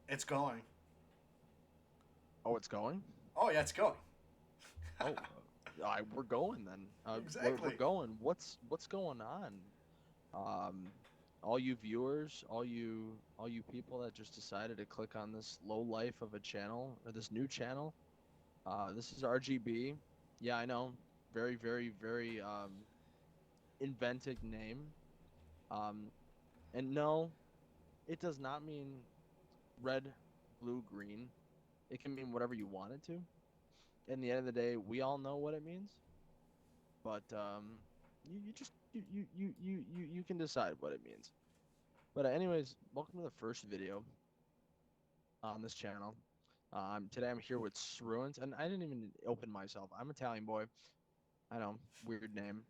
It's going. Oh, it's going? Oh yeah, it's going. Oh, we're going then. We're Exactly. going. What's going on? Um, all you viewers, all you people that just decided to click on this low life of a channel or this new channel. This is RGB. Yeah, I know. Very, very, very inventive name. Um, and no, it does not mean red, blue, green. It can mean whatever you want it to. In the end of the day, we all know what it means. But you just you can decide what it means. But anyways, welcome to the first video on this channel. Today I'm here with Sruins, and I didn't even open myself. I'm Italian boy. I know, weird name,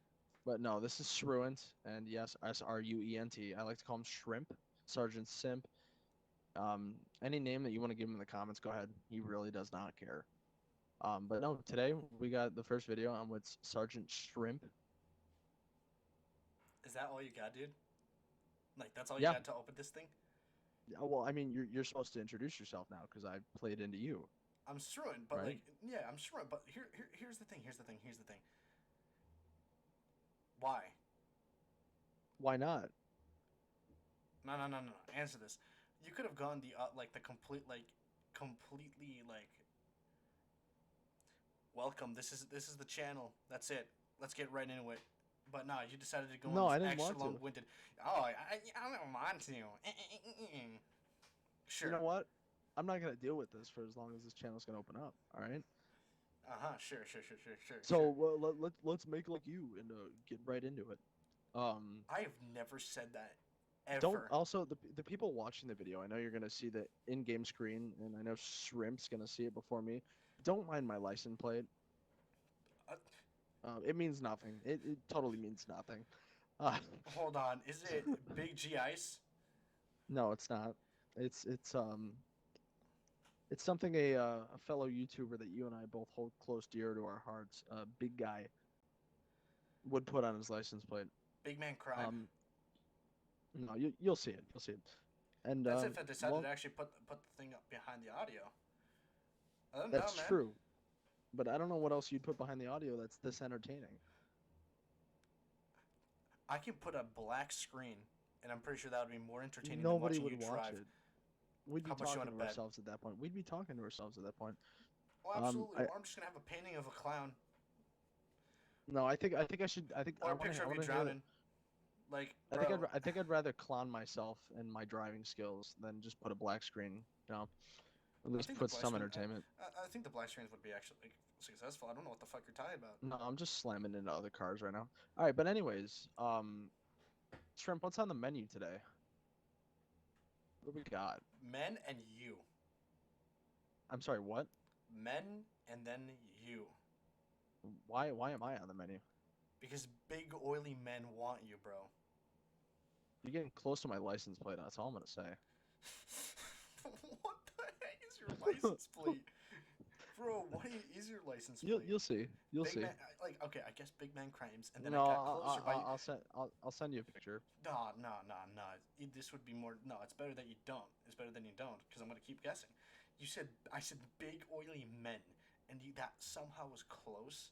but no, this is Sruins, and yes, Sruent. I like to call him Shrimp, Sergeant Simp. Any name that you want to give him in the comments, go ahead. He really does not care. But no, today we got the first video on with Sergeant Shrimp. Is that all you got, dude? Like that's all you Yeah, got to open this thing? yeah, well, I mean, you're supposed to introduce yourself now because I played into you, I'm strewing, but right? like, yeah, I'm strewing. But here's the thing. Here's the thing. Here's the thing. Why? Why not? No, no, no, no, no. Answer this. You could have gone the like the complete like completely like welcome. This is the channel. That's it. Let's get right into it. But no, you decided to go on No, this I didn't extra want to. long-winded. Oh, I don't want to. You know Sure. what? I'm not gonna deal with this for as long as this channel's gonna open up. All right. Uh huh. Sure. Sure. Sure. Sure. Sure. So Sure. let's make like you and get right into it. Um, I have never said that don't ever. also the people watching the video. I know you're gonna see the in-game screen, and I know Shrimp's gonna see it before me. Don't mind my license plate. Uh, It means nothing. It totally means nothing. Uh, Hold on. Is it Big G Ice? no, it's not. It's it's something a fellow YouTuber that you and I both hold close dear to our hearts, big guy, would put on his license plate. Big Man Crime? Um, no, you'll see it. You'll see it. And That's if I decided to well, actually put the thing up behind the audio. Other than that's that, man, true. But I don't know what else you'd put behind the audio that's this entertaining. I can put a black screen, and I'm pretty sure that would be more entertaining than Nobody watching would you watch drive. it. We'd be How much you want talking to to bet? ourselves at that point. We'd be talking to ourselves at that point. Oh, Um, absolutely. I Or I'm just gonna have a painting of a clown no, I think I should. I think or a picture I of you want to hear. drowning. Like, bro, I think I'd rather clown myself and my driving skills than just put a black screen. You know, at I least think the put black some screen. entertainment. I think the black screens would be actually like, successful. I don't know what the fuck you're talking about. No, I'm just slamming into other cars right now. All right, but anyways, Shrimp, what's on the menu today? What do we got? Men and you. I'm sorry, what? Men and then you. Why am I on the menu? Because big oily men want you, bro. You're getting close to my license plate. That's all I'm gonna say. What the heck is your license plate? Bro, what is your license plate? You'll see. You'll Big see. man, like, okay, I guess big man crimes, and then I No, got closer by. I'll send you a picture. No, no, no, no. This would be more. No, it's better that you don't. It's better than you don't, because I'm gonna keep guessing. I said big oily men, and that somehow was close.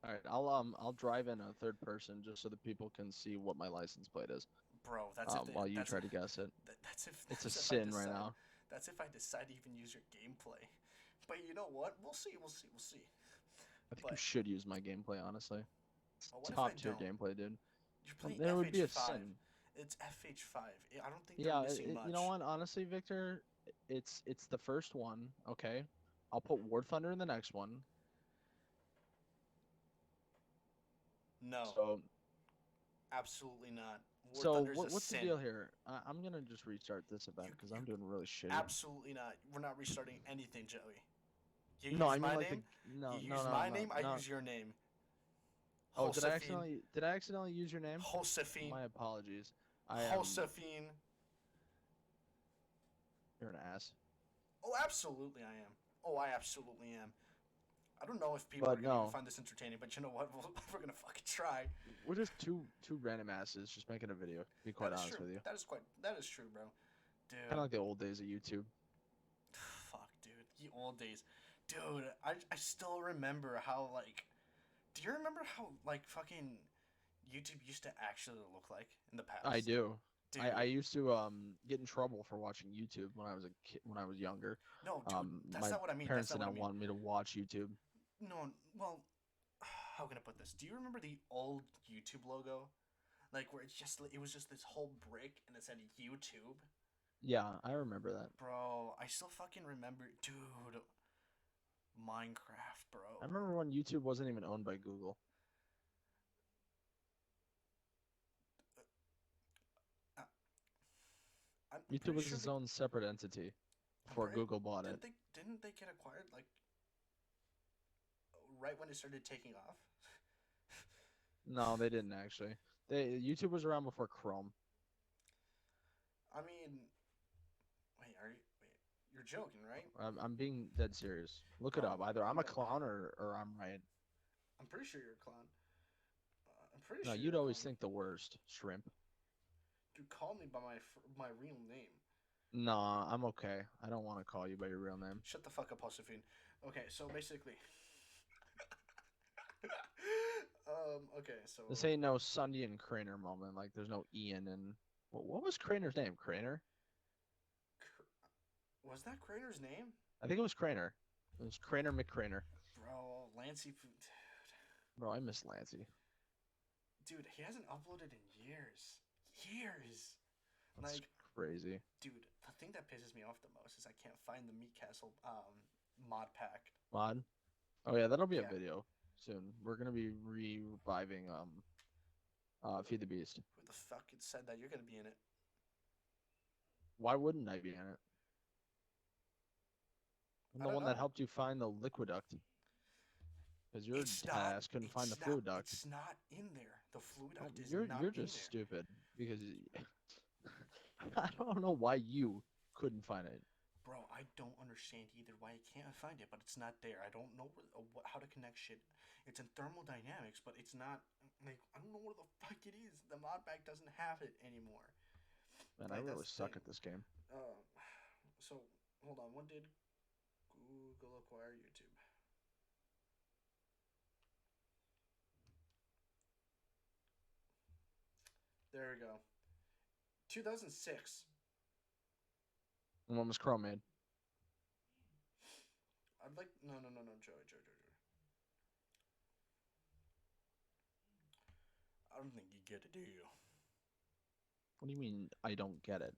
All right, I'll drive in a third person just so the people can see what my license plate is. Bro, While you try to guess it. It's a that's if I sin right decide now. that's if I decide to even use your gameplay. But you know what? We'll see. We'll see. We'll see. I think you But should use my gameplay, honestly. It's what if I top tier don't? gameplay, dude. You're playing There would be a FH5. sin. It's FH5. I don't think they're Yeah, missing you know much. what? Honestly, Victor, it's the first one. Okay, I'll put War Thunder in the next one. No, So absolutely not. War so Thunder is a what's the deal sin. here? I'm gonna just restart this event You because you I'm doing really shitty. absolutely not. We're not restarting anything, Joey. You No, use I mean my like name. the You no no use no my no name. I no. use your name. Oh, Josefine. did I accidentally use your name? Josefine. My apologies. I am Josefine. You're an ass. Oh, absolutely I am. Oh, I absolutely am. I don't know if people are But gonna even no, find this entertaining, but you know what? We're gonna fucking try. we're just two random asses just making a video. To be That quite is honest true. with you, That is true, bro. kind of Dude, like the old days of YouTube. The old days. Dude, I still remember how, like, do you remember how, like, fucking YouTube used to actually look like in the I past? do. I Dude, used to get in trouble for watching YouTube when I was a kid, when I was younger. no, dude, that's My not what I mean. That's parents not did what I not mean. want me to watch YouTube. No, well, how can I put this? Do you remember the old YouTube logo? Like, where it was just this whole brick and it said YouTube? Yeah, I remember that. Bro, I still fucking remember, dude, Minecraft, I bro. remember when YouTube wasn't even owned by Google. I, I'm YouTube pretty was sure its own separate entity I'm before pretty, Google bought it. didn't they get acquired like right when it started taking off? No, they didn't actually. YouTube was around before Chrome. I mean, wait, you're joking, right? I'm being dead serious. Look it Bro, up. Either I'm I'm a gonna. clown or I'm right. I'm pretty sure you're a clown. I'm pretty No, sure you'd you're a always clown. think the worst, shrimp. Dude, call me by my real name. Nah, I'm okay. I don't want to call you by your real name. Shut the fuck up, Josephine. Okay, so basically, okay, so This ain't no Sunday and Craner moment. Like, there's no Ian and what was Craner's name? Craner? Was that Crater's name? I think it was Craner. It was Craner McCraner. Bro, Lancey, Bro, I miss Lancey. dude, he hasn't uploaded in years. Years. That's Like, crazy. dude, the thing that pisses me off the most is I can't find the Meat Castle mod pack. Mod? Oh yeah, that'll be a Yeah. video soon. We're gonna be reviving Feed the Beast. Who the fuck said that you're gonna be in it? Why wouldn't I be in it? I'm I the don't one that know. helped you find the liquiduct. Because your It's not. ass couldn't find the It's not. fluid duct. It's not in there. The fluid Well, duct is not you're in just there. stupid because I don't know why you couldn't find it. Bro, I don't understand either why I can't find it, but it's not there. I don't know how to connect shit. It's in thermodynamics, but it's not. Like, I don't know where the fuck it is. The mod pack doesn't have it anymore. Man, I Like, really that's the suck thing. at this game. Uh, so hold on. When did Google acquire YouTube? There we go. 2006. And when was Chrome made? I'd like no Joey. I don't think you get it, do you? What do you mean I don't get it?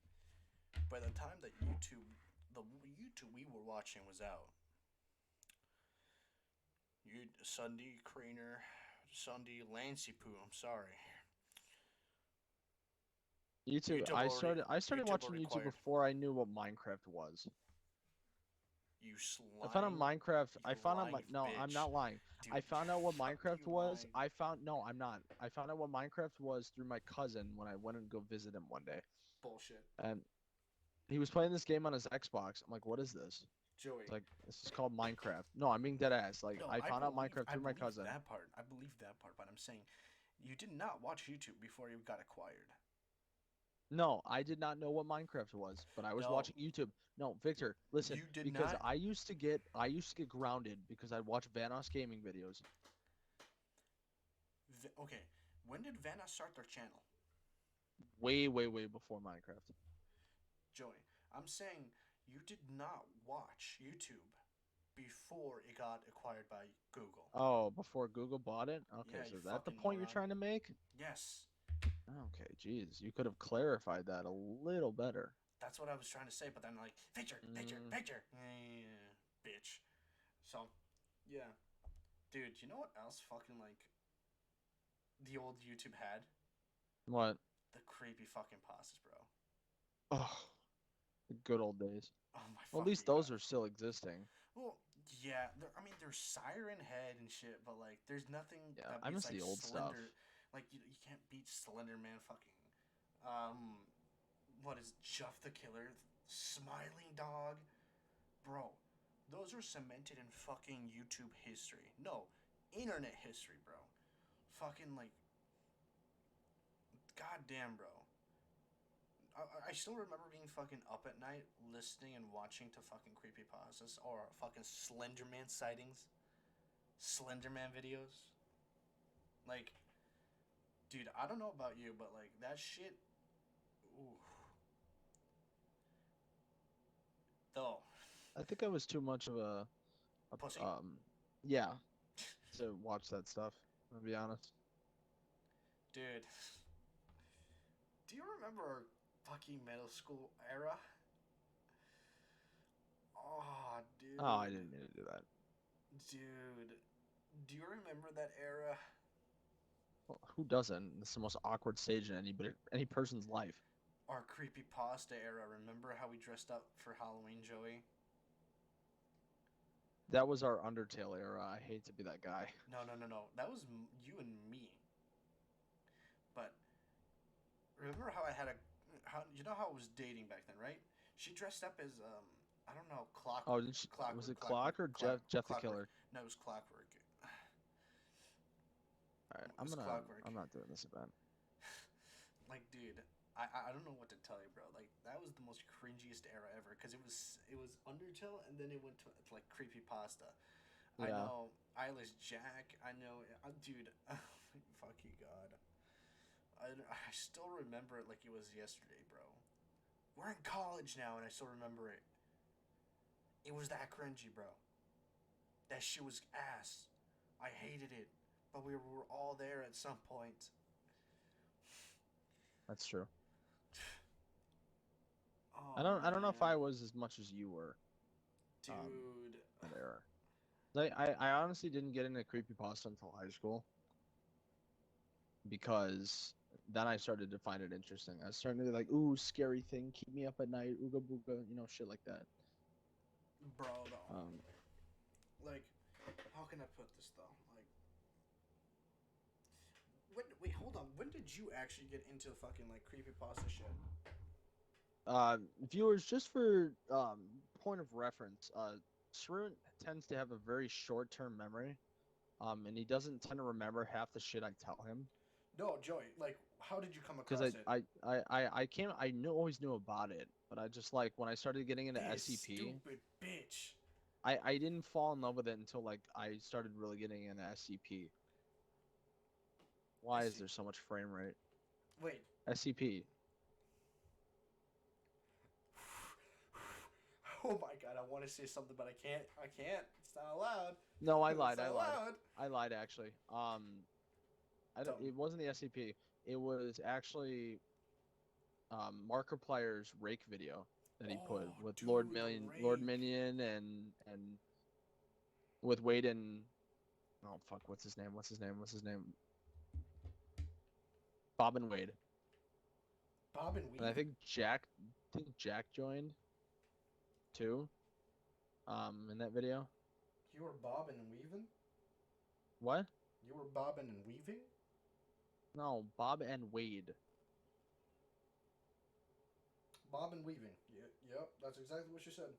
By the time that the YouTube we were watching was out, you Sunday Craner, Sunday Lancey Poo. I'm sorry. YouTube. I started YouTube watching already YouTube acquired. before I knew what Minecraft was. You I found out lying, Minecraft. I you found out lying no, I'm bitch, not lying. dude. I found out what Fuck Minecraft you was. lying, I found no, I'm not. I found out what Minecraft was through my cousin when I went and go visit him one day, bullshit, and he was playing this game on his Xbox. I'm like, what is this? Joey. It's like this is called Minecraft. No, I'm being dead ass. Like No, I found out Minecraft I through my believe cousin. that part. I believe that part. But I'm saying, you did not watch YouTube before you got acquired. No, I did not know what Minecraft was, but I was No, watching YouTube. No, Victor, listen, you did because not. I used to get grounded because I'd watch Vanos gaming videos. Okay, when did Vanna start their channel? Way before Minecraft. Joey, I'm saying you did not watch YouTube before it got acquired by Google. Oh, before Google bought it? Okay, Yeah, so you is that the fucking point you're moron. trying to make? Yes, Okay, geez, you could have clarified that a little better. that's what I was trying to say, but then like, Mm, picture. Yeah, bitch. So, yeah. Dude, you know what else fucking like the old YouTube had? what? The creepy fucking pastas, bro. Oh, the good old days. Oh my Well, at fucking least those god. are still existing. Well, yeah, I mean, there's Siren Head and shit, but like, there's nothing Yeah, that I beats miss like the old stuff. Slender. Like, you can't beat Slender Man fucking. Um, what is Juff the Killer? Smiling Dog? Bro, those are cemented in fucking YouTube history. No, internet history, bro. Fucking like, goddamn, bro. I still remember being fucking up at night listening and watching to fucking creepypastas or fucking Slenderman sightings, Slenderman videos. Like, dude, I don't know about you, but like that shit. Ooh, though, I think I was too much of pussy, yeah, to watch that stuff. I'll be honest. dude. Do you remember our fucking middle school era? Oh, Oh, I dude, didn't mean to do that. dude. Do you remember that era? Well, who doesn't? It's the most awkward stage in any person's life. Our creepypasta era. Remember how we dressed up for Halloween, Joey? That was our Undertale era. I hate to be that guy. No, no, no, no. That was you and me. But remember how I had a, how you know how I was dating back then, right? She dressed up as I don't know, Oh, clockwork, didn't she, was clockwork, it Clock clockwork, or clock, Jeff the clockwork. Killer? No, it was clockwork. All right, It was clockwork. I'm not doing this event. Like, dude, I don't know what to tell you, bro. Like, that was the most cringiest era ever because it was Undertale and then it went to like creepypasta. I Yeah, know Eyeless Jack. I know, dude. Fucking god. I still remember it like it was yesterday, bro. We're in college now, and I still remember it. It was that cringy, bro. That shit was ass. I hated it, but we were all there at some point. that's true. Oh I don't know if man, I was as much as you were. Um, dude. that era. I honestly didn't get into creepypasta until high school because then I started to find it interesting. I was starting to be like, ooh, scary thing, keep me up at night, ooga booga, shit like that. Bro, though. Um, Like, how can I put this though? Like, wait, hold on. When did you actually get into fucking like creepypasta shit? Viewers, just for point of reference, Shrun tends to have a very short-term memory, and he doesn't tend to remember half the shit I tell him. No, Joey. Like, how did you come Because across it? I knew always knew about it, but I just like when I started getting into This SCP, stupid bitch. I didn't fall in love with it until like I started really getting into SCP. I Why is see. there so much frame rate? Wait. SCP. Oh my god, I want to say something, but I can't. I can't. It's not allowed. No, I It's lied. not allowed. I lied actually. I don't, Dumb. it wasn't the SCP. It was actually Markiplier's Rake video that he put Oh, with dude, the Lord rake. Minion, and with Wade and oh fuck, what's his name? What's his name? Bob and Wade. Bob and And Weave? I think Jack joined too. In that video. You were bobbing and weaving? What? You were bobbing and weaving? No, Bob and Wade. Bob and weaving. Yep, that's exactly what you said.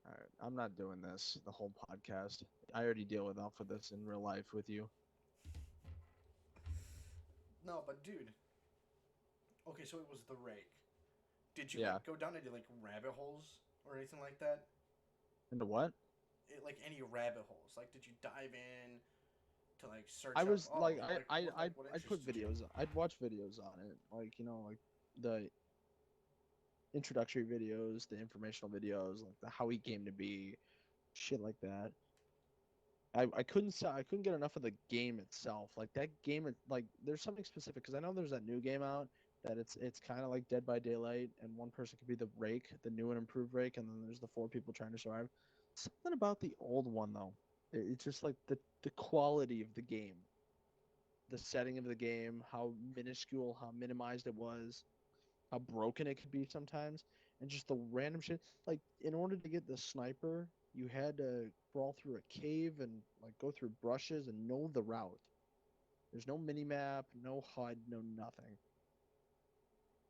All right, I'm not doing this the whole podcast. I already deal enough with this in real life with you. No, but dude. Okay, so it was the rake. Did you Yeah. like go down into like rabbit holes or anything like that? Into what? Like any rabbit holes? Like, did you dive in to like I search up? was Oh, like what I'd put interested you? videos. I'd watch videos on it, like like the introductory videos, the informational videos, like the how he came to be, shit like that. I couldn't get enough of the game itself. Like that game, like there's something specific because I know there's that new game out that it's kind of like Dead by Daylight, and one person could be the Rake, the new and improved Rake, and then there's the four people trying to survive. Something about the old one though, it's just like the quality of the game, the setting of the game, how minuscule, how minimized it was, how broken it could be sometimes, and just the random shit. Like in order to get the sniper, you had to crawl through a cave and like go through brushes and know the route. There's no mini map, no HUD, no nothing.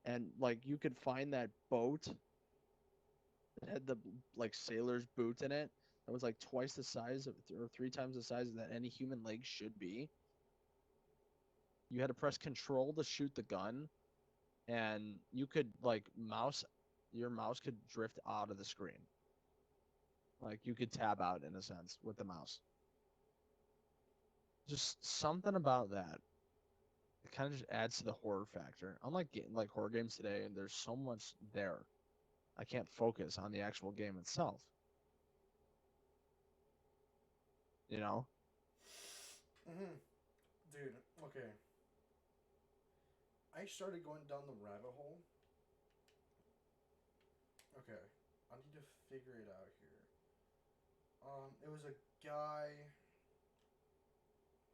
And like you could find that boat that had the like sailor's boots in it. That was like twice the size of, or three times the size that any human leg should be. You had to press control to shoot the gun. and you could like your mouse could drift out of the screen. Like you could tab out in a sense with the mouse. Just something about that. It kind of just adds to the horror factor. Unlike like horror games today, and there's so much there. I can't focus on the actual game itself. You know? Mm-hmm. Dude, okay. I started going down the rabbit hole. Okay, I need to figure it out here. It was a guy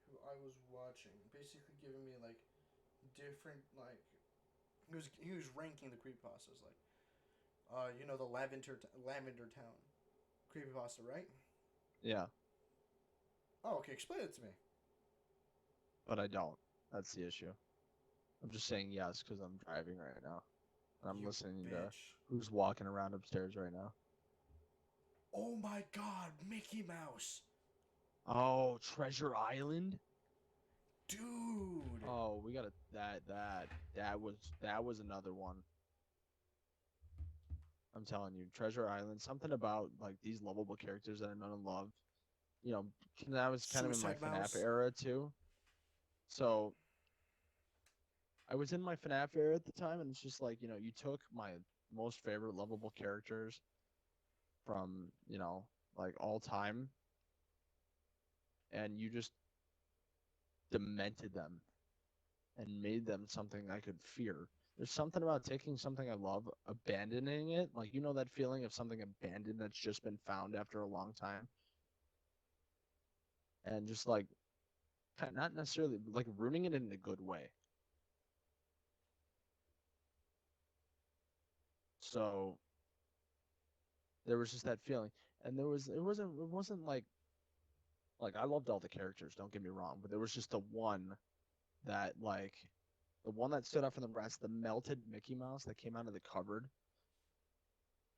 who I was watching, basically giving me like different like he was ranking the creepypastas like the Lavender Town creepypasta, right? Yeah, Oh, okay. Explain it to me. but I don't. That's the issue. I'm just saying yes because I'm driving right now. And I'm You listening to bitch. who's walking around upstairs right now. Oh my God, Mickey Mouse, Oh, Treasure Island? dude. Oh, we got that was another one. I'm telling you, Treasure Island, something about like these lovable characters that I know and love. You know, that was kind of in my Suicide FNAF Mouse. era too. So I was in my FNAF era at the time, and it's just like, you took my most favorite lovable characters from, like all time, and you just demented them and made them something I could fear. There's something about taking something I love, abandoning it. Like, that feeling of something abandoned that's just been found after a long time, and just like, not necessarily like ruining it in a good way. So there was just that feeling. And it wasn't like I loved all the characters, don't get me wrong, but there was just the one that stood out from the rest, the melted Mickey Mouse that came out of the cupboard,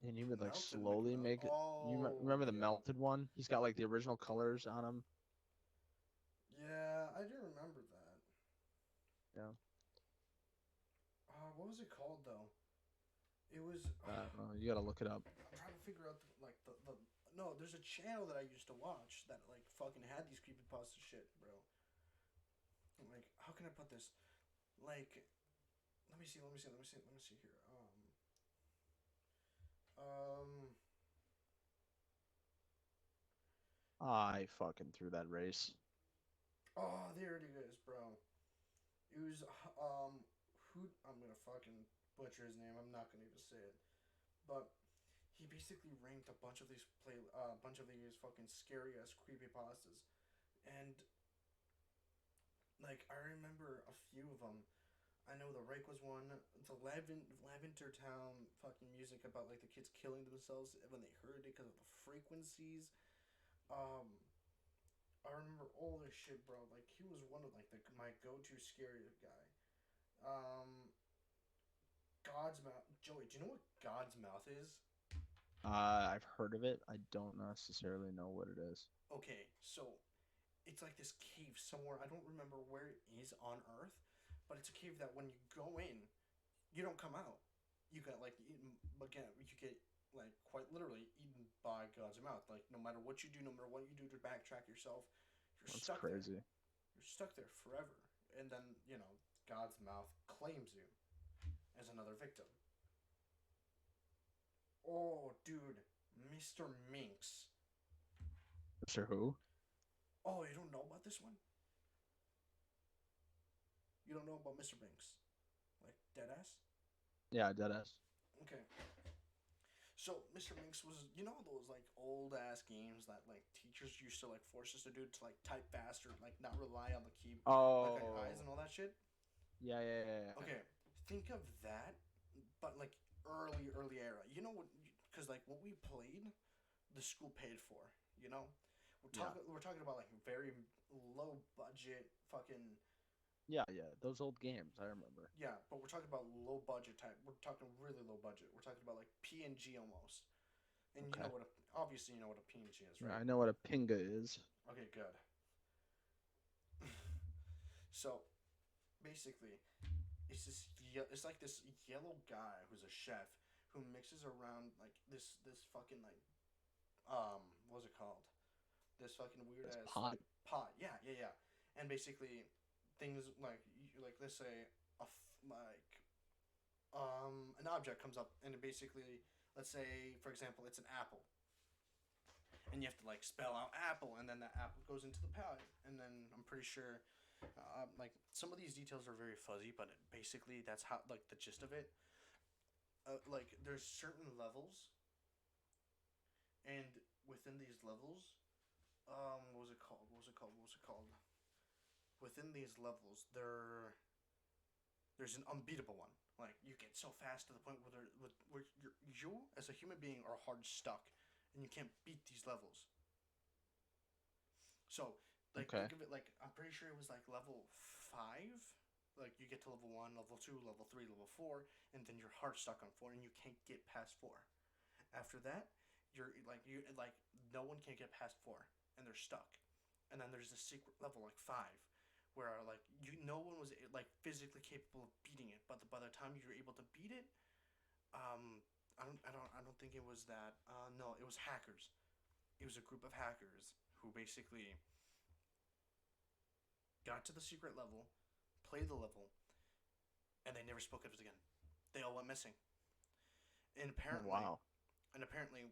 and he would like Melted Mickey slowly Mouse. make it. You Oh remember the yeah. melted one? He's got like the original colors on him. Yeah, I do remember that. Yeah, What was it called though? It was. I don't know. You gotta look it up. I'm trying to figure out the. No, there's a channel that I used to watch that like fucking had these creepypasta shit, bro. Like, how can I put this? Like, let me see here. Um. I fucking threw that race. Oh, there it is, bro. It was who I'm gonna fucking butcher his name. I'm not gonna even say it, but he basically ranked a bunch of these bunch of these fucking scary ass creepy pastas, and like I remember a few of them. I know the Rake was one. The Lavender Town fucking music about like the kids killing themselves when they heard it because of the frequencies. Um, I remember all this shit, bro. Like he was one of like my go to scary guy. Um, God's Mouth. Joey, do you know what God's Mouth is? I've heard of it. I don't necessarily know what it is. Okay, so it's like this cave somewhere. I don't remember where it is on Earth, but it's a cave that when you go in, you don't come out. You get like eaten again. You get like quite literally eaten by God's mouth. Like no matter what you do, no matter what you do to backtrack yourself, you're That's stuck there. crazy. You're stuck there forever. And then God's mouth claims you as another victim. Oh, dude, Mr. Minx. Sure who? Oh, you don't know about this one? You don't know about Mr. Minx? Like deadass? Yeah, deadass. Okay. So Mr. Minx was those like old ass games that like teachers used to like force us to do to like type faster, like not rely on the key, like on your eyes Oh, and all that shit. yeah. Okay, think of that, but like early era. You know what? Because like what we played, the school paid for. You know, Yeah. we're talking about like very low budget fucking Yeah. Those old games, I remember. yeah, but we're talking about low budget type. We're talking really low budget. We're talking about like PNG almost. And you know Okay. what obviously you know what a PNG is, Yeah, right? I know what a pinga is. Okay, good. So basically, it's like this yellow guy who's a chef who mixes around like this fucking like what was it called? This fucking weird It's ass pot. like pot. Yeah, yeah, yeah. And basically things like like let's say like an object comes up and it basically, let's say for example it's an apple, and you have to like spell out apple, and then that apple goes into the palette, and then I'm pretty sure like some of these details are very fuzzy, but basically that's how like the gist of it. Like there's certain levels, and within these levels, what was it called? What was it called? What was it called? Within these levels, there's an unbeatable one. Like you get so fast to the point where you as a human being are hard stuck, and you can't beat these levels. So, like, Okay. think of it like I'm pretty sure it was like level 5. Like you get to level 1, level 2, level 3, level 4, and then you're hard stuck on 4, and you can't get past 4. After that, you like no one can get past 4, and they're stuck. And then there's a secret level like 5, where like no one was like physically capable of beating it, but by the time you're able to beat it, I don't think it was that. No, it was hackers. It was a group of hackers who basically got to the secret level, played the level, and they never spoke of it again. They all went missing. And apparently, Wow.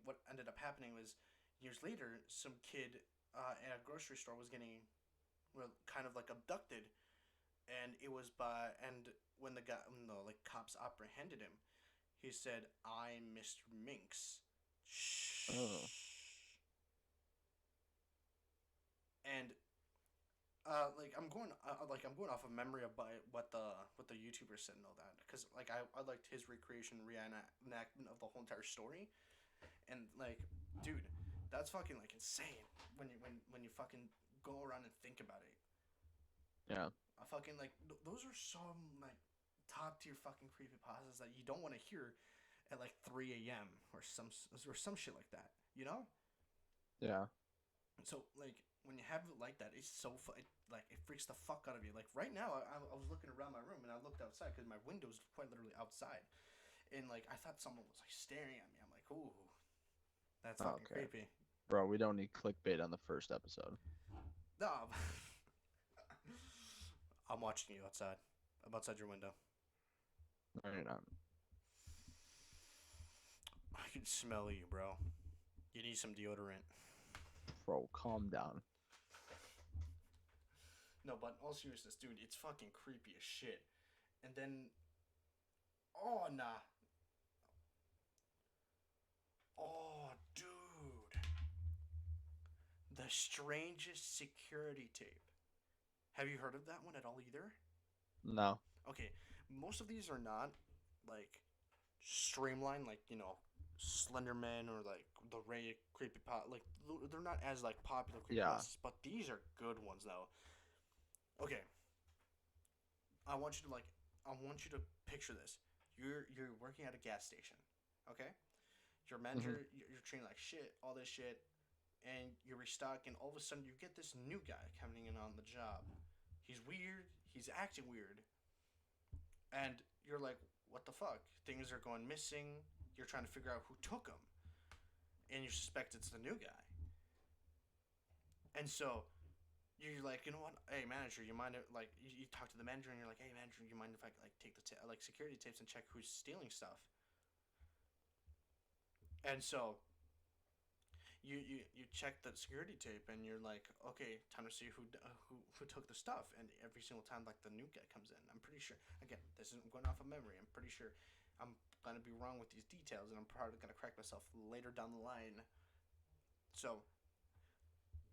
what ended up happening was years later, some kid at a grocery store was getting, well, kind of like abducted, and it was by and when when the like cops apprehended him, he said, "I'm Mr. Minx." Oh. Shh. And I'm going off of memory of by what the YouTuber said and all that, because like I liked his recreation reenactment of the whole entire story, and like, dude, that's fucking like insane when you fucking go around and think about it. Yeah. I fucking like those are some like top tier fucking creepy pastas that you don't want to hear at like 3 a.m. or some shit like that, you know? Yeah. So like when you have it like that, it's so like it freaks the fuck out of you. Like right now, I was looking around my room and I looked outside because my window's quite literally outside, and like I thought someone was like staring at me. I'm like, ooh, that's fucking Okay. creepy. Bro, we don't need clickbait on the first episode. No, I'm watching you outside. I'm outside your window. No, you're not. I can smell you, bro. You need some deodorant. Bro, calm down. No, but in all seriousness, dude, it's fucking creepy as shit. And then, oh nah, oh dude, the strangest security tape. Have you heard of that one at all either? No. Okay, most of these are not like streamlined, like Slenderman or like the Ray creepypasta. Like they're not as like popular Yeah. creepypastas, but these are good ones though. Okay, I want you to like I want you to picture this. You're working at a gas station, okay? Your Hmm. manager, you're treating like shit, all this shit, and you're restocked, and all of a sudden you get this new guy coming in on the job. He's weird. He's acting weird, and you're like, what the fuck? Things are going missing. You're trying to figure out who took them, and you suspect it's the new guy. And so you're like, you know what? Hey, manager, you mind if, like you talk to the manager and you're like, hey, manager, you mind if I like take the like security tapes and check who's stealing stuff? And so you check the security tape and you're like, okay, time to see who took the stuff. And every single time, like the new guy comes in, I'm pretty sure. Again, this isn't going off of memory. I'm pretty sure I'm gonna be wrong with these details, and I'm probably gonna correct myself later down the line. So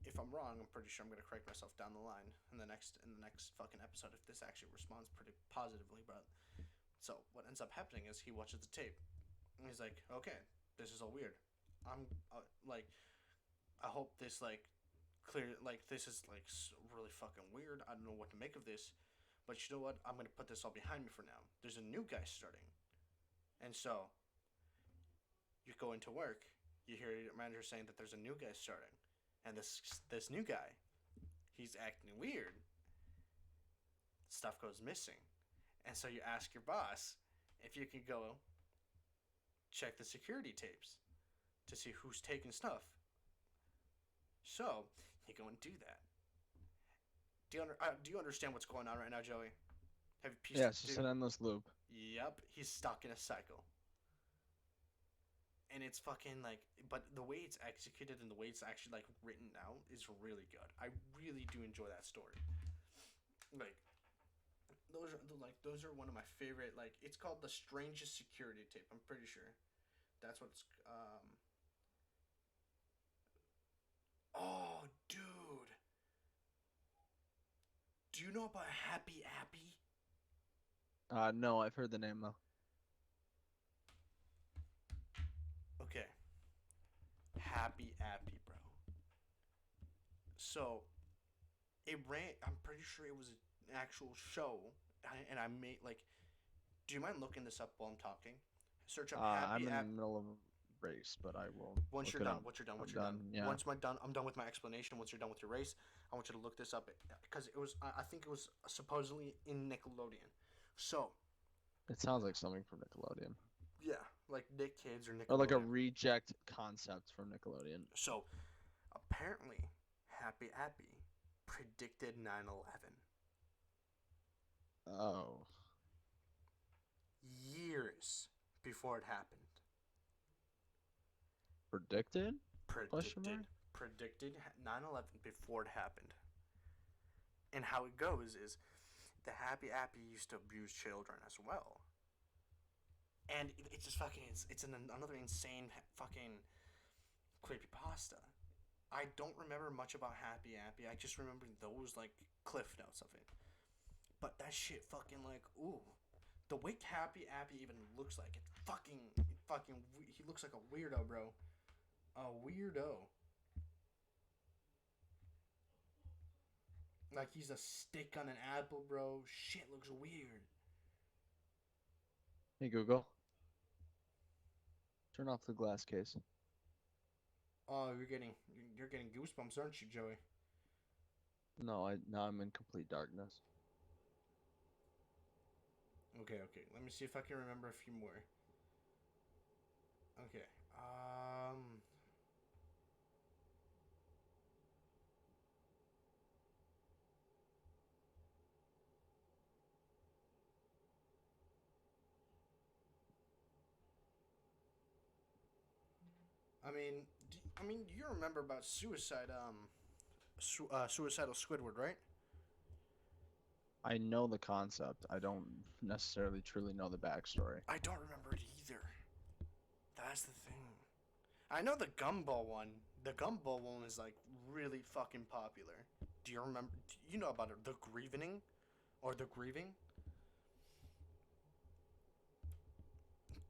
if I'm wrong, I'm pretty sure I'm gonna correct myself down the line in the next fucking episode if this actually responds pretty positively. But so what ends up happening is he watches the tape and he's like, okay, this is all weird. I'm like, I hope this like clear like this is like really fucking weird. I don't know what to make of this, but you know what? I'm gonna put this all behind me for now. There's a new guy starting, and so you go into work. You hear your manager saying that there's a new guy starting, and this new guy, he's acting weird. Stuff goes missing, And so you ask your boss if you can go check the security tapes to see who's taking stuff. So you go and do that. Do you understand what's going on right now, Joey? Have you pieced Yeah, it, it's just dude? an endless loop. Yep, he's stuck in a cycle. And it's fucking like, but the way it's executed and the way it's actually like written out is really good. I really do enjoy that story. Like those are one of my favorite. Like it's called the strangest security tape. I'm pretty sure that's what it's. Oh, dude, do you know about Happy Appy? No, I've heard the name though. Okay, Happy Appy, bro. So it ran. I'm pretty sure it was an actual show, and I made like. Do you mind looking this up while I'm talking? Search up I'm Happy in the App. middle of a race, but I will Once look you're it done, up. once you're done, I'm once you're done. done. Yeah. Once I'm done with my explanation. Once you're done with your race, I want you to look this up because it was. I think it was supposedly in Nickelodeon. So It sounds like something from Nickelodeon. yeah, like Nick Kids or Or like a Nickelodeon. reject concept from Nickelodeon. So apparently, Happy Appy predicted 9/11 Oh. years before it happened. Predicted? Question Predicted mark? predicted 9/11 before it happened. And how it goes is the Happy Appy used to abuse children as well. And it's just fucking it's another insane fucking creepypasta. I don't remember much about Happy Appy. I just remember those like cliff notes of it. But that shit fucking like ooh, the way Happy Appy even looks like it fucking he looks like a weirdo, bro. A weirdo. Like he's a stick on an apple, bro. Shit looks weird. Hey Google, turn off the glass case. Oh, you're getting goosebumps, aren't you, Joey? No, now I'm in complete darkness. Okay. Let me see if I can remember a few more. Okay. I mean, you remember about suicidal Squidward, right? I know the concept. I don't necessarily truly know the backstory. I don't remember it either. That's the thing. I know the Gumball one. The Gumball one is like really fucking popular. Do you remember? Do you know about it? The Grieving, or the Grieving?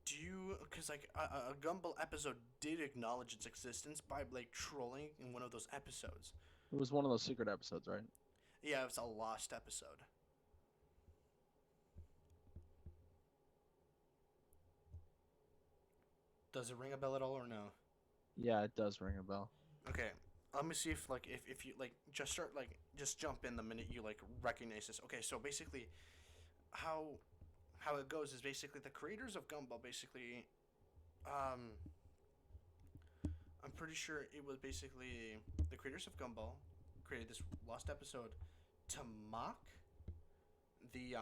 Do you? Because like a Gumball episode did acknowledge its existence by like trolling in one of those episodes. It was one of those secret episodes, right? Yeah, it was a lost episode. Does it ring a bell at all or no? Yeah, it does ring a bell. Okay, let me see if you like just start like just jump in the minute you like recognize this. Okay, so basically, how how it goes is basically the creators of Gumball basically, um, I'm pretty sure it was basically the creators of Gumball created this lost episode to mock the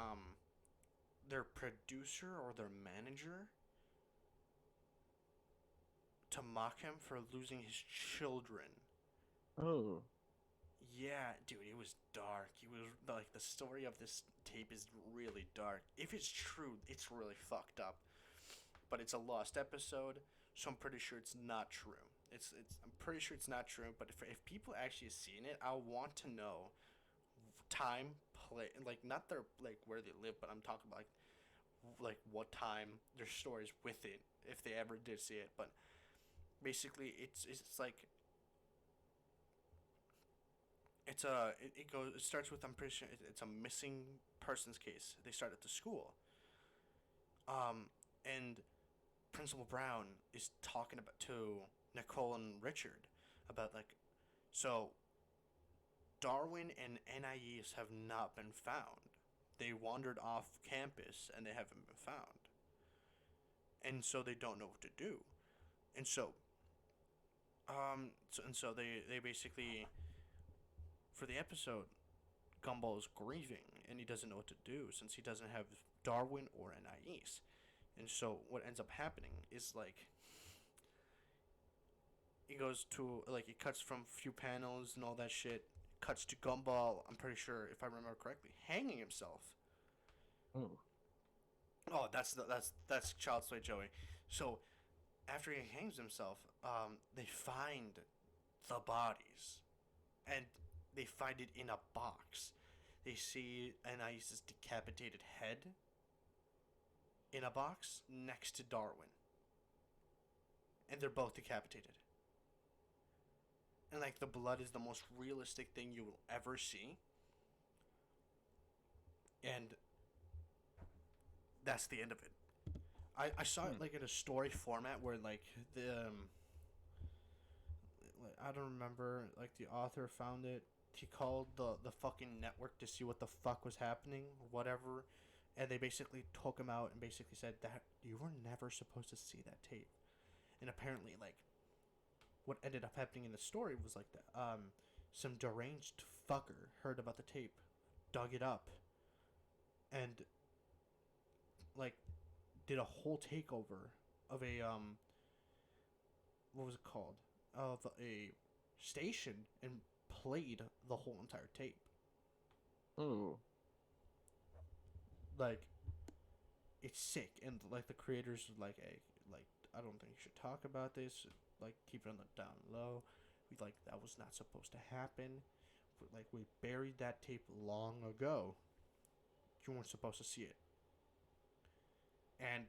their producer or their manager, to mock him for losing his children. Oh. Yeah, dude, it was dark. It was like the story of this tape is really dark. If it's true, it's really fucked up. But it's a lost episode, so I'm pretty sure it's not true. I'm pretty sure it's not true. But if people actually seen it, I want to know time, play, like not their like where they live, but I'm talking about like what time their stories with it if they ever did see it. But basically, it's like it starts with, I'm pretty sure it's a missing persons case. They start at the school, and Principal Brown is talking about to Nicole and Richard about like, so Darwin and NIEs have not been found. they wandered off campus and they haven't been found, and so they don't know what to do, and so they basically, for the episode, Gumball is grieving and he doesn't know what to do since he doesn't have Darwin or Anais. And so what ends up happening is like he goes to like he cuts from a few panels and all that shit. Cuts to Gumball. I'm pretty sure if I remember correctly, hanging himself. Oh. Oh, that's Child's Play, Joey. So after he hangs himself, they find the bodies, and they find it in a box. They see Anais's decapitated head in a box next to Darwin, and they're both decapitated. And like the blood is the most realistic thing you will ever see, and that's the end of it. I saw it like in a story format where like I don't remember, like the author found it. He called the fucking network to see what the fuck was happening, whatever, and they basically took him out and basically said that you were never supposed to see that tape. And apparently, like, what ended up happening in the story was like that. Some deranged fucker heard about the tape, dug it up, and like did a whole takeover of a what was it called, of a station, and played the whole entire tape. Oh. Like, it's sick, and like the creators were like, hey, like I don't think you should talk about this. Like, keep it on the down low. We like that was not supposed to happen. But, like, we buried that tape long ago. You weren't supposed to see it. And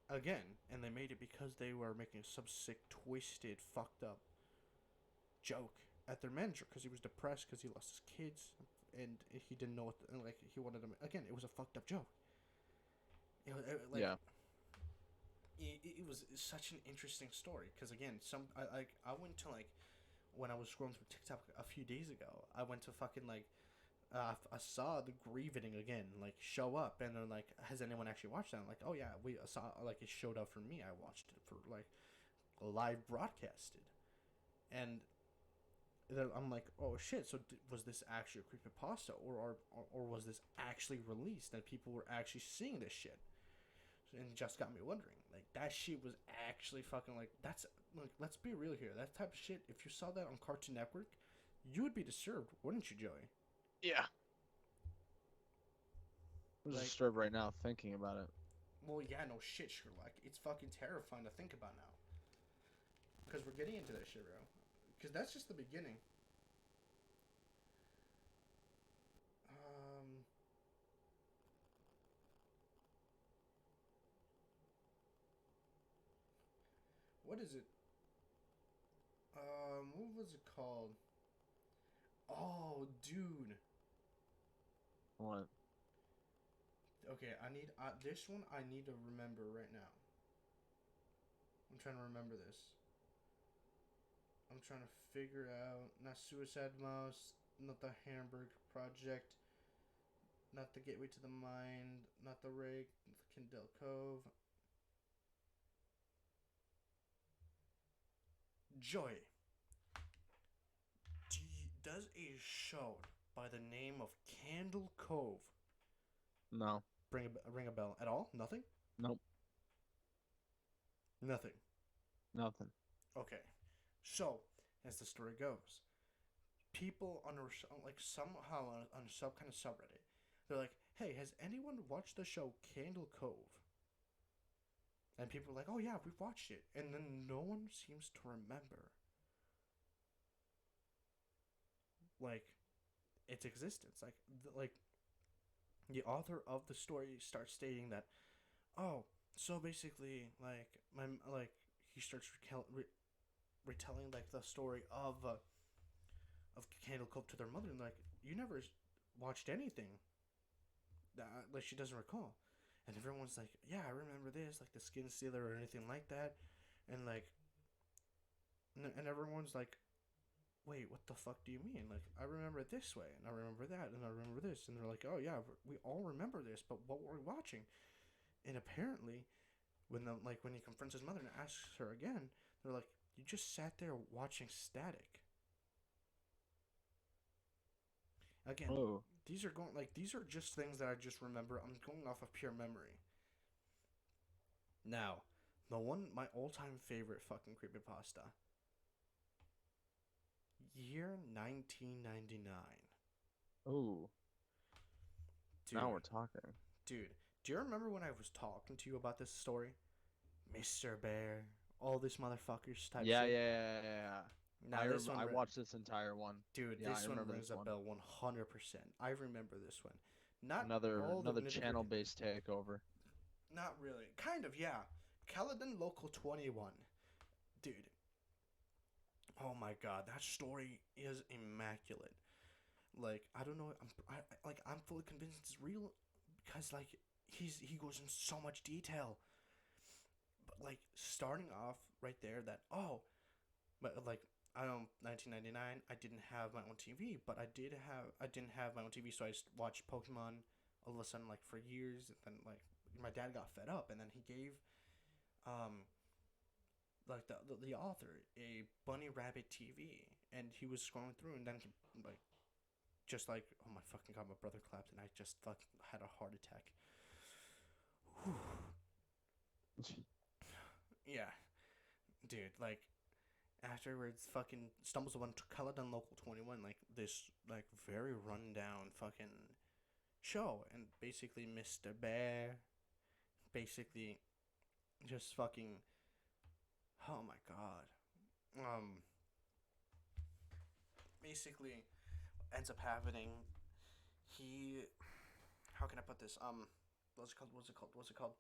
again, and they made it because they were making some sick, twisted, fucked up joke at their manager because he was depressed because he lost his kids and he didn't know what and like he wanted them again. It was a fucked up joke. Like, Yeah. it was such an interesting story because again, I went to like when I was scrolling through TikTok a few days ago. I went to fucking like I saw the grieving again like show up, and they're like, has anyone actually watched that? I'm like, oh yeah, we saw, like it showed up for me. I watched it for like live broadcasted, and then I'm like, oh shit, so was this actually a creepypasta, or was this actually released and people were actually seeing this shit? And it just got me wondering, like that shit was actually fucking like that's like, let's be real here, that type of shit, if you saw that on Cartoon Network, you would be disturbed, wouldn't you, Joey? Yeah. I'm just Like, disturbed right now thinking about it. well, yeah, no shit, Sherlock. It's fucking terrifying to think about now. Because we're getting into that shit, bro. Because that's just the beginning. Um, what is it? What was it called? Oh, dude. What? Okay, I need this one. I need to remember right now. I'm trying to remember this. I'm trying to figure out, not Suicide Mouse, not the Hamburg Project, not the Gateway to the Mind, not the Rake, not the Kindle Cove. Joy. Does a show by the name of Candle Cove No. ring a bell at all? Nothing? Nope. Nothing. Nothing. Okay. So, as the story goes, people on like somehow on some kind of subreddit, they're like, "Hey, has anyone watched the show Candle Cove?" And people are like, "Oh yeah, we've watched it," and then no one seems to remember like its existence. Like the author of the story starts stating that, oh, so basically like like he starts retelling like the story of Candle Cove to their mother, and like, you never watched anything that like she doesn't recall, and everyone's like, yeah, I remember this, like the Skin Stealer or anything like that, and like, and everyone's like, wait, what the fuck do you mean? Like, I remember it this way, and I remember that, and I remember this. And they're like, oh, yeah, we all remember this, but what were we watching? And apparently, when he confronts his mother and asks her again, they're like, you just sat there watching static. Again, Oh, these are just things that I just remember. I'm going off of pure memory. Now, my all-time favorite fucking creepypasta, year 1999. oh, now Dude, we're talking. dude, do you remember when I was talking to you about this story? Mr. Bear, all this motherfuckers type Yeah, yeah, shit. yeah, yeah, yeah. Now this one, I watched this entire one. dude, Yeah, I this one remember rings this a one. bell 100%. I remember this one. Not all the Another nitty gritty. channel-based takeover. Not really. Kind of, yeah. Caledon Local 21. Dude, oh my god, that story is immaculate. Like, I don't know, I'm fully convinced it's real because like he goes in so much detail. But like starting off right there that but like I don't 1999 I didn't have my own TV, but I didn't have my own TV, so I watched Pokemon all of a sudden like for years, and then like my dad got fed up, and then he gave um like the author a bunny rabbit TV, and he was scrolling through, and then like just like, oh my fucking god, my brother clapped and I just fucking had a heart attack. Whew. Yeah, dude, like afterwards fucking stumbles upon Caledon Local 21, like this like very rundown fucking show, and basically Mr. Bear basically just fucking, oh my god. Basically ends up happening, he, how can I put this? What's it called?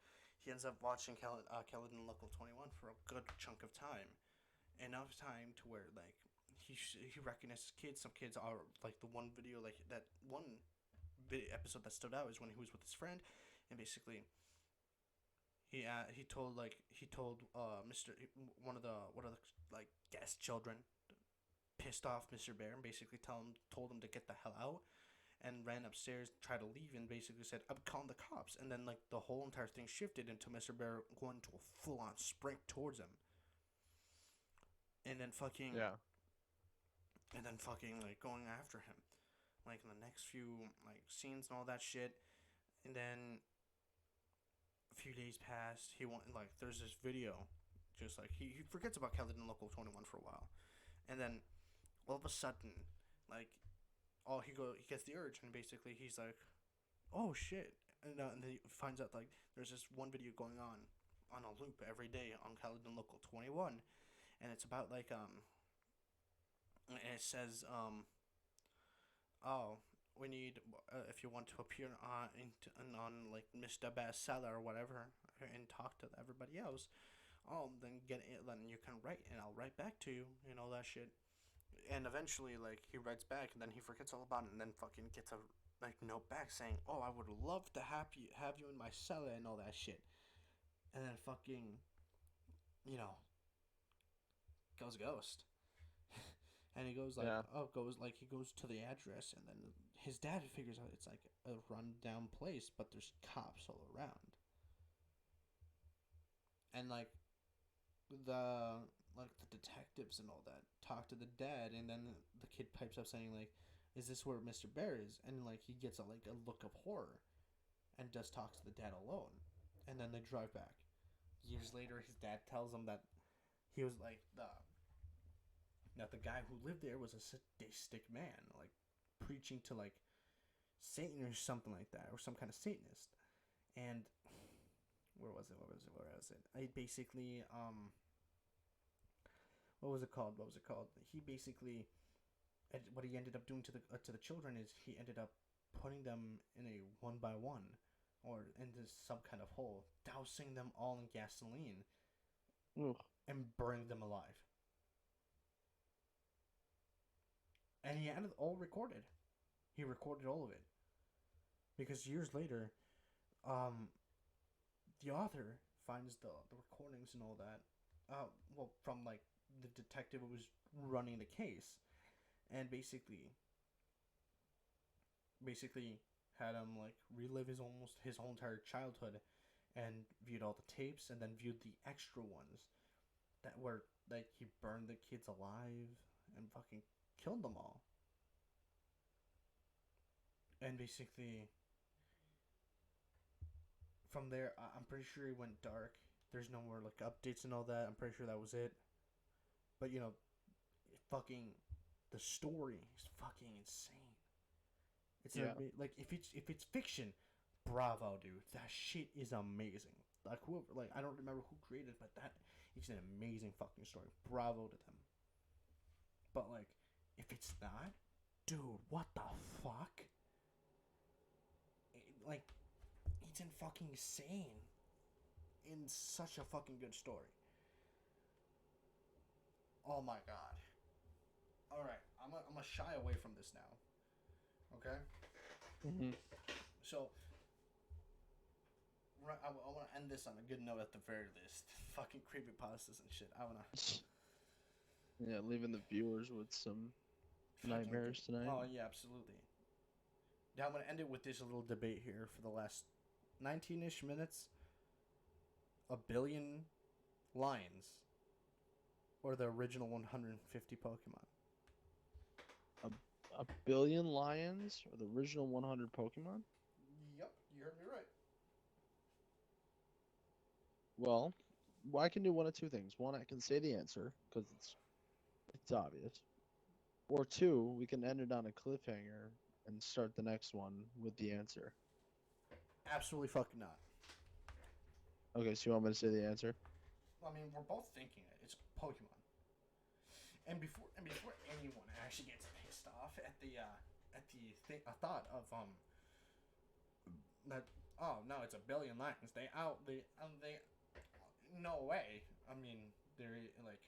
He ends up watching Caledon Local 21 for a good chunk of time, enough time to where like he recognizes kids. Some kids are like the one video, like that one episode that stood out is when he was with his friend, and basically he told Mr. one of the like guest children pissed off Mr. Bear, and basically told him to get the hell out, and ran upstairs, tried to leave, and basically said, I'm calling the cops. And then like the whole entire thing shifted into Mr. Bear going to a full on sprint towards him. And then fucking Yeah. like going after him. Like in the next few like scenes and all that shit. And then a few days passed, he went like there's this video, just like he forgets about Caledon Local 21 for a while. And then all of a sudden, like he gets the urge, and basically he's like, oh shit, and then he finds out like there's this one video going on a loop every day on Caledon Local 21, and it's about like and it says oh, we need if you want to appear on like Mr. Bestseller or whatever and talk to everybody else, then get it, then you can write and I'll write back to you and all that shit. And eventually, like he writes back, and then he forgets all about it, and then fucking gets a like note back saying, "Oh, I would love to have you in my cellar and all that shit." And then fucking, you know, goes ghost, and he goes like, Yeah. he goes to the address, and then his dad figures out it's like a rundown place, but there's cops all around, and like the the detectives and all that talk to the dad, and then the kid pipes up saying like, is this where Mr. Bear is? And like he gets a look of horror and just talks to the dad alone, and then they drive back. Years later, his dad tells him that he was like the guy who lived there was a sadistic man, like preaching to like Satan or something like that, or some kind of Satanist. And where was it? I basically what was it called? He basically, what he ended up doing to the children is he ended up putting them in a one by one, or into some kind of hole, dousing them all in gasoline, Ugh. and burning them alive. And he had it all recorded. He recorded all of it. Because years later, the author finds the recordings and all that. Well, from like the detective who was running the case, and basically had him like relive his whole entire childhood, and viewed all the tapes, and then viewed the extra ones that were like he burned the kids alive and fucking killed them all. And basically, from there, I'm pretty sure he went dark. There's no more like updates and all that. I'm pretty sure that was it. But fucking, the story is fucking insane. Yeah. Like if it's fiction, bravo, dude. That shit is amazing. Like whoever, like I don't remember who created it, but that it's an amazing fucking story. Bravo to them. But like, if it's not, dude, what the fuck? Like, it's in fucking insane. In such a fucking good story. Oh my god. All right, I'm gonna shy away from this now. Okay. Hmm. So I want to end this on a good note at the very least. Fucking creepypastas and shit. I want to. Yeah, leaving the viewers with some nightmares tonight. Oh yeah, absolutely. Now I'm gonna end it with this little debate here for the last 19-ish minutes. A billion lions, or the original 150 Pokemon. A, a billion lions or the original 100 Pokemon? Yep, you heard me right. Well, I can do one of two things. One, I can say the answer because it's obvious. Or two, we can end it on a cliffhanger and start the next one with the answer. Absolutely fucking not. Okay, so you want me to say the answer? I mean, we're both thinking it. It's Pokemon. And before anyone actually gets pissed off at the thought of that, oh no, it's a billion lions. They no way. I mean, they're like,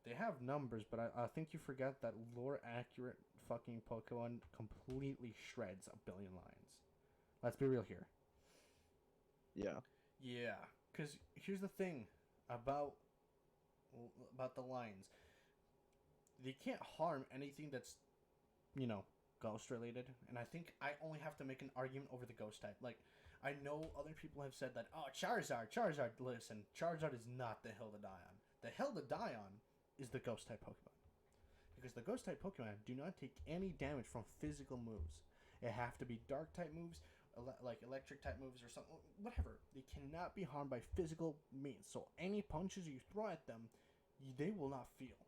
they have numbers, but I think you forget that lore accurate fucking Pokemon completely shreds a billion lions. Let's be real here. Yeah. Yeah, because here's the thing about the lions. They can't harm anything that's, you know, ghost related. And I think I only have to make an argument over the ghost type. Like, I know other people have said that, oh, Charizard. Listen, Charizard is not the hill to die on. The hill to die on is the ghost type Pokemon. Because the ghost type Pokemon do not take any damage from physical moves. It have to be dark type moves, like electric type moves or something, whatever. They cannot be harmed by physical means. So any punches you throw at them, they will not feel.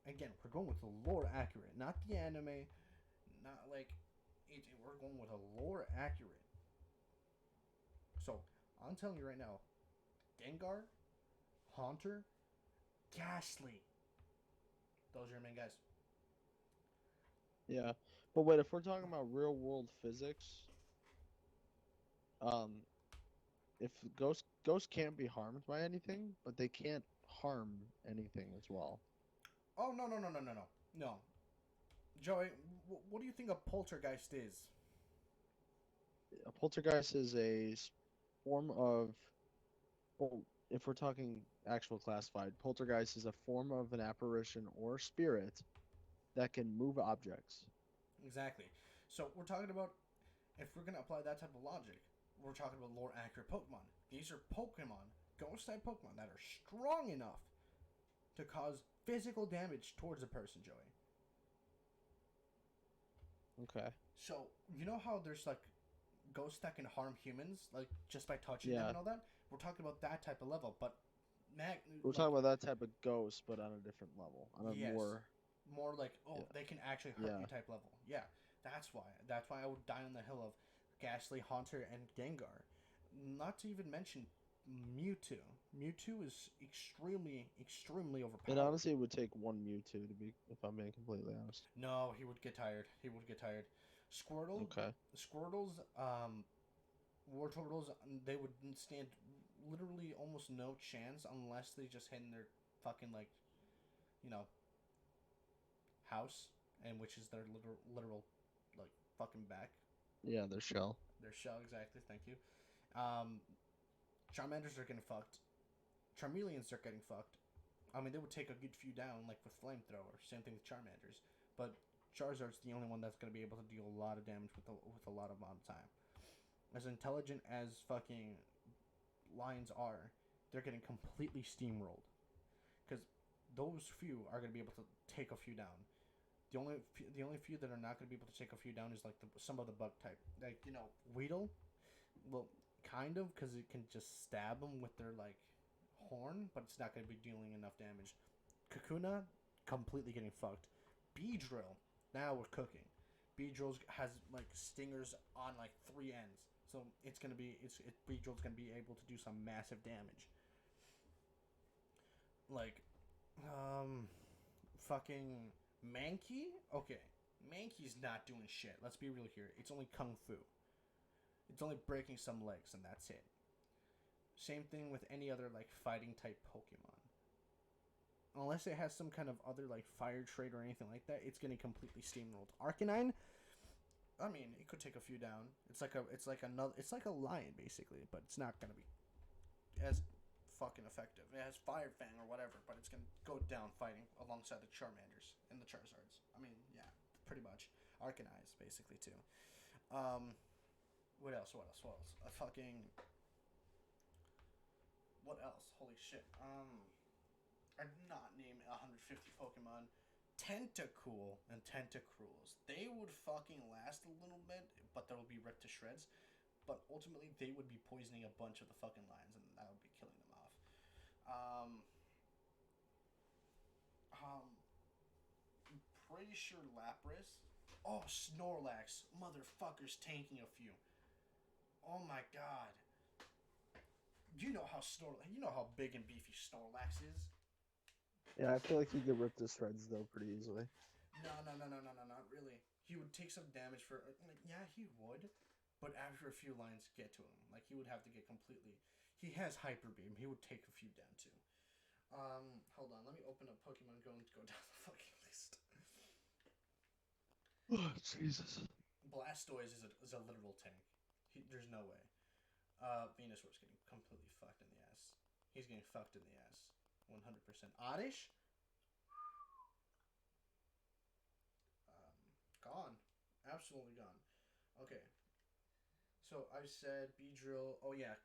Again, we're going with the lore accurate, not the anime, not like it. We're going with a lore accurate. So I'm telling you right now, Gengar, Haunter, Ghastly. Those are your main guys. Yeah. But wait, if we're talking about real world physics, um, if ghosts can't be harmed by anything, but they can't harm anything as well. Oh no. Joey, what do you think a poltergeist is? A poltergeist is a form of, well, if we're talking actual classified, poltergeist is a form of an apparition or spirit that can move objects. Exactly. So we're talking about, if we're gonna apply that type of logic, we're talking about lore accurate Pokemon. These are Pokemon, ghost type Pokemon that are strong enough to cause physical damage towards a person, Joey. Okay. So you know how there's like ghosts that can harm humans, like just by touching them Yeah. and all that. We're talking about that type of level, but We're like, talking about that type of ghost, but on a different level, on a yes, more, more like, oh, yeah, they can actually hurt yeah, you type level. Yeah, that's why. That's why I would die on the hill of Ghastly, Haunter, and Gengar. Not to even mention Mewtwo. Mewtwo is extremely it overpowered. honestly would take one Mewtwo to be, if I'm being completely honest. No, he would get tired. He would get tired. Squirtle, Okay. Squirtles, War Turtles, they would stand literally almost no chance unless they just hit in their fucking, like, you know, house, and which is their literal like fucking back. Yeah, their shell. Their shell, exactly. Thank you. Um, Charmanders are getting fucked. Charmeleons are getting fucked. I mean, they would take a good few down, like with Flamethrower. Same thing with Charmanders. But Charizard's the only one that's going to be able to deal a lot of damage with a lot of amount of time. As intelligent as fucking Lions are, they're getting completely steamrolled. Because those few are going to be able to take a few down. The only few that are not going to be able to take a few down is like some of the bug type. Like, Weedle, well, kind of, because it can just stab them with their, like, horn, but it's not going to be dealing enough damage. Kakuna, completely getting fucked. Beedrill, now we're cooking. Beedrill has, like, stingers on, like, 3 ends. So it's going to be, Beedrill's going to be able to do some massive damage. Like, fucking Mankey? Okay, Mankey's not doing shit. Let's be real here. It's only Kung Fu. It's only breaking some legs, and that's it. Same thing with any other, like, fighting type Pokemon. Unless it has some kind of other, like, fire trait or anything like that, it's getting completely steamrolled. Arcanine, I mean, it could take a few down. It's like a lion basically, but it's not gonna be as fucking effective. It has Fire Fang or whatever, but it's gonna go down fighting alongside the Charmanders and the Charizards. I mean, yeah, pretty much. Arcanines basically too. Um, what else? A fucking what else? Holy shit. I did not name 150 Pokemon. Tentacool and Tentacruels. They would fucking last a little bit, but they'll be ripped to shreds. But ultimately, they would be poisoning a bunch of the fucking lions, and that would be killing them off. I'm pretty sure Lapras. Oh, Snorlax. Motherfucker's tanking a few. Oh my god. You know how big and beefy Snorlax is? Yeah, I feel like he could rip the shreds though pretty easily. No, not really. He would take some damage for. Like, yeah, he would, but after a few lines get to him, like he would have to get completely. He has Hyper Beam. He would take a few down too. Hold on. Let me open up Pokemon Go and go down the fucking list. Oh, Jesus. Blastoise is a literal tank. There's no way. Venusaur's getting completely fucked in the ass. He's getting fucked in the ass. 100%. Oddish? Gone. Absolutely gone. Okay. So I said Beedrill. Oh yeah.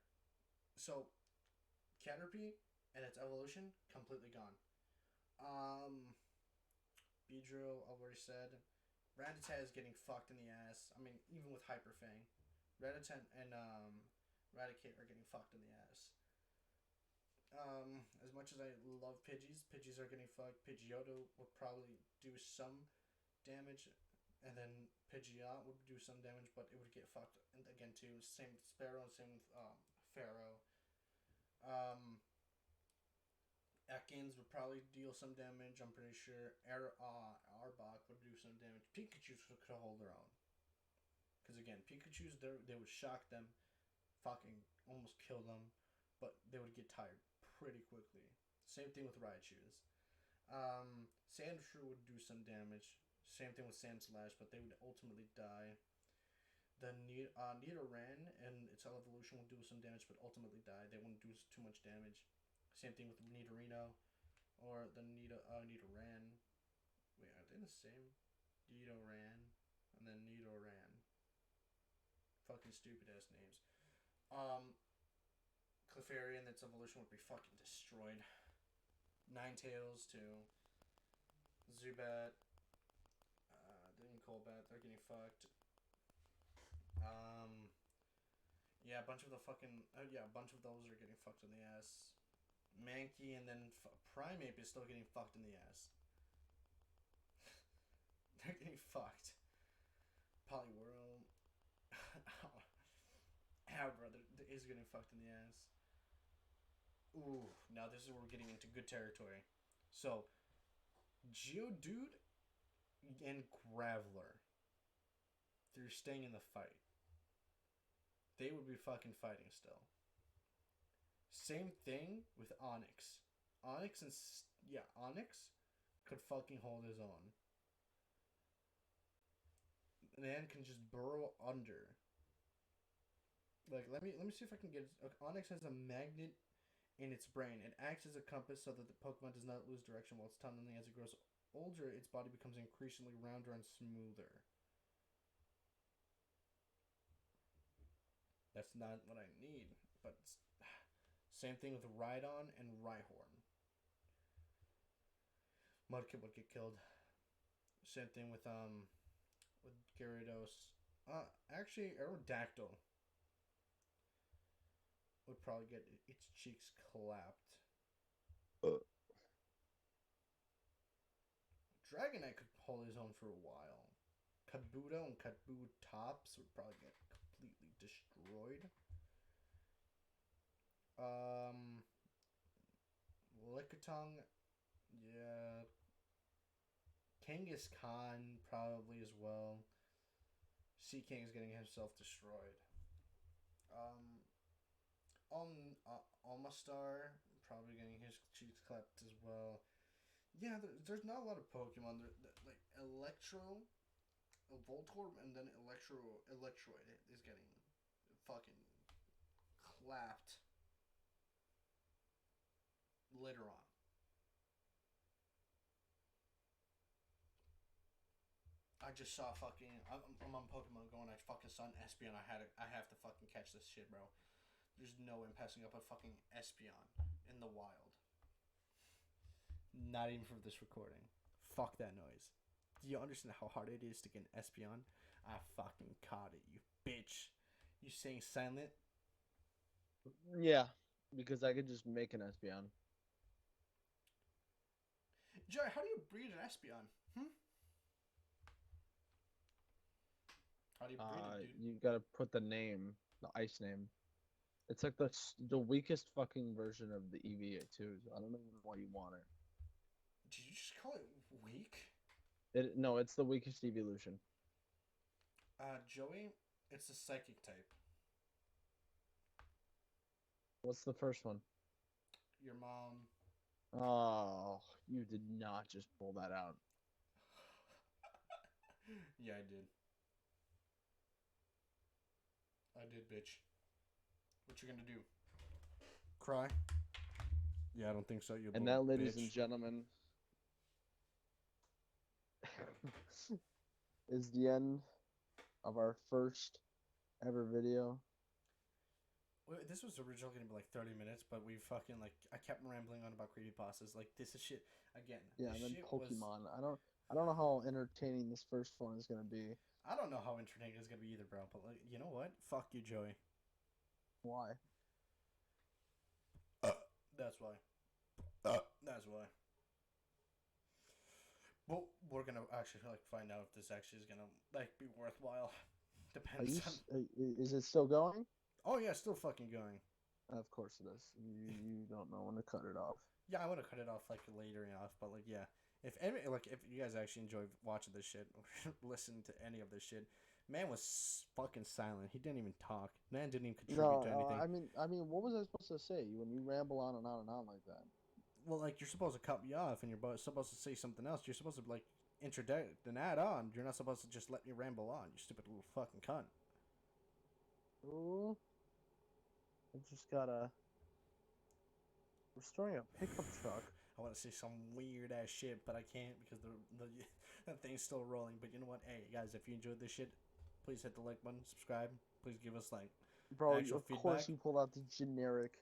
So Caterpie and its evolution completely gone. Um, Beedrill I've already said. Rattata is getting fucked in the ass. I mean, even with Hyper Fang, Rattata and Raticate are getting fucked in the ass. As much as I love Pidgeys are getting fucked. Pidgeotto would probably do some damage, and then Pidgeot would do some damage, but it would get fucked and again too. Same with Sparrow and same with Pharaoh. Um, Ekans would probably deal some damage. I'm pretty sure Arbok would do some damage. Pikachu could hold their own. Because again, Pikachu's they would shock them, fucking almost kill them, but they would get tired pretty quickly. Same thing with Raichu's. Sandshrew would do some damage. Same thing with Sandslash, but they would ultimately die. The Nidoran and its evolution would do some damage, but ultimately die. They wouldn't do too much damage. Same thing with Nidorino, or the Nidoran. Wait, are they the same? Nidoran, and then Nidoran. Fucking stupid ass names. Um, Clefairy its evolution would be fucking destroyed. Ninetales too. Zubat, Dinkolbat, they're getting fucked. Um, yeah, a bunch of the fucking a bunch of those are getting fucked in the ass. Mankey and then Primeape is still getting fucked in the ass. They're getting fucked. Poliwhirl, brother, is getting fucked in the ass. Ooh, now this is where we're getting into good territory. So, Geodude and Graveler, they're staying in the fight. They would be fucking fighting still. Same thing with Onyx. Onyx could fucking hold his own. Man can just burrow under. Like, let me see if I can get. Onyx has a magnet in its brain. It acts as a compass so that the Pokemon does not lose direction while it's tunneling. As it grows older, its body becomes increasingly rounder and smoother. That's not what I need, but same thing with Rhydon and Rhyhorn. Mudkip would get killed. Same thing with Gyarados. Actually, Aerodactyl would probably get its cheeks clapped. Dragonite could hold his own for a while. Kabuto and Kabutops would probably get completely destroyed. Lickitung, yeah. Kangaskhan probably as well. Sea King is getting himself destroyed. Almastar probably getting his cheeks clapped as well. Yeah, there's not a lot of Pokemon. Like Electro, Voltorb, and then Electroid is getting fucking clapped later on. I just saw fucking. I'm on Pokemon going. I fucking saw an Espeon. I have to fucking catch this shit, bro. There's no way I'm passing up a fucking Espeon in the wild. Not even for this recording. Fuck that noise. Do you understand how hard it is to get an Espeon? I fucking caught it, you bitch. You saying silent? Yeah, because I could just make an Espeon. Joey, how do you breed an Espeon? How do you breed it, dude? You gotta put the name, the ice name. It's like the weakest fucking version of the EVA too. So I don't know why you want it. Did you just call it weak? No, it's the weakest evolution. Joey, it's a psychic type. What's the first one? Your mom. Oh, you did not just pull that out. Yeah, I did. I did, bitch. What you gonna do? Cry? Yeah, I don't think so. You And little that, ladies bitch. and gentlemen, is the end of our first ever video. This was originally gonna be like 30 minutes, but we fucking like I kept rambling on about creepypastas. Like this is shit again. Yeah, This and then shit Pokemon. was. I don't know how entertaining this first one is gonna be. I don't know how entertaining it's gonna be either, bro. But like, you know what? Fuck you, Joey. Why? That's why. That's why. But we're gonna actually like find out if this actually is gonna like be worthwhile. Depends on. Is it still going? Oh yeah, still fucking going. Of course it is. You don't know when to cut it off. Yeah, I want to cut it off like later enough, but like yeah, if you guys actually enjoy watching this shit or listen to any of this shit, man was fucking silent. He didn't even talk. Man didn't even contribute to anything. I mean, what was I supposed to say when you ramble on and on and on like that? Well, like you're supposed to cut me off, and you're supposed to say something else. You're supposed to like introduce and add on. You're not supposed to just let me ramble on. You stupid little fucking cunt. Ooh, I just gotta restoring a pickup truck. I want to say some weird ass shit, but I can't because the thing's still rolling. But you know what? Hey guys, if you enjoyed this shit, please hit the like button, subscribe. Please give us like Bro, actual of feedback. course you pulled out the generic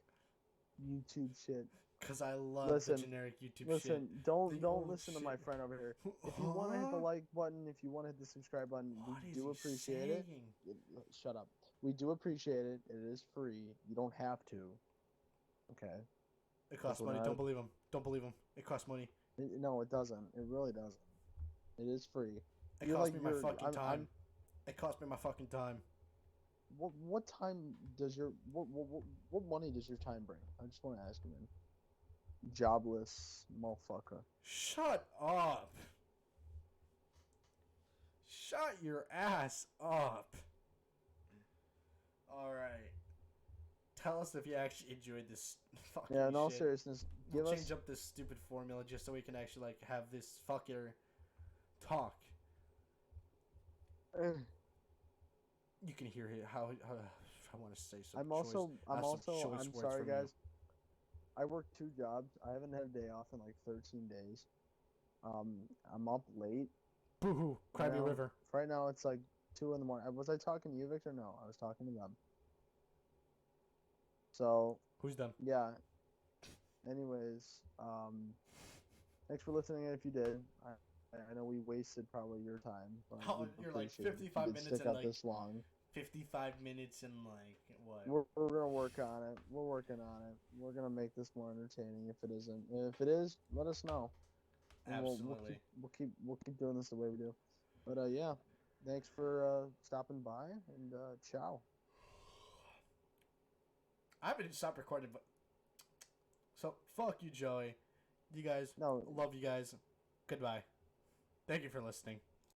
YouTube shit. Cause I love the generic YouTube shit. Don't listen to my friend over here. If you want to hit the like button, if you want to hit the subscribe button, we do appreciate it. Shut up. We do appreciate it. It is free. You don't have to. Okay. It costs money. Don't believe him. Don't believe him. It costs money. No, it doesn't. It really doesn't. It is free. It costs me my fucking time. It cost me my fucking time. What time does your what money does your time bring? I just want to ask you, man. Jobless motherfucker. Shut up. Shut your ass up. Alright. Tell us if you actually enjoyed this fucking Yeah, in all shit. seriousness, change up this stupid formula just so we can actually like have this fucker talk. You can hear how I want to say some. I'm sorry, guys. I work 2 jobs. I haven't had a day off in like 13 days. I'm up late. Boo-hoo. Cry me a river. Right now it's like 2 in the morning. Was I talking to you, Victor? No, I was talking to them. So Who's them? yeah. Anyways, thanks for listening. If you did, I know we wasted probably your time, but Oh, we you're like appreciate it. 55 You did minutes stick and out like this long. 55 minutes and like what? We're gonna work on it. We're working on it. We're gonna make this more entertaining. If it isn't, if it is, let us know. And Absolutely. we'll keep doing this the way we do. But yeah, thanks for stopping by and ciao. I haven't stopped recording, but so fuck you, Joey. You guys, No, love you guys. Goodbye. Thank you for listening.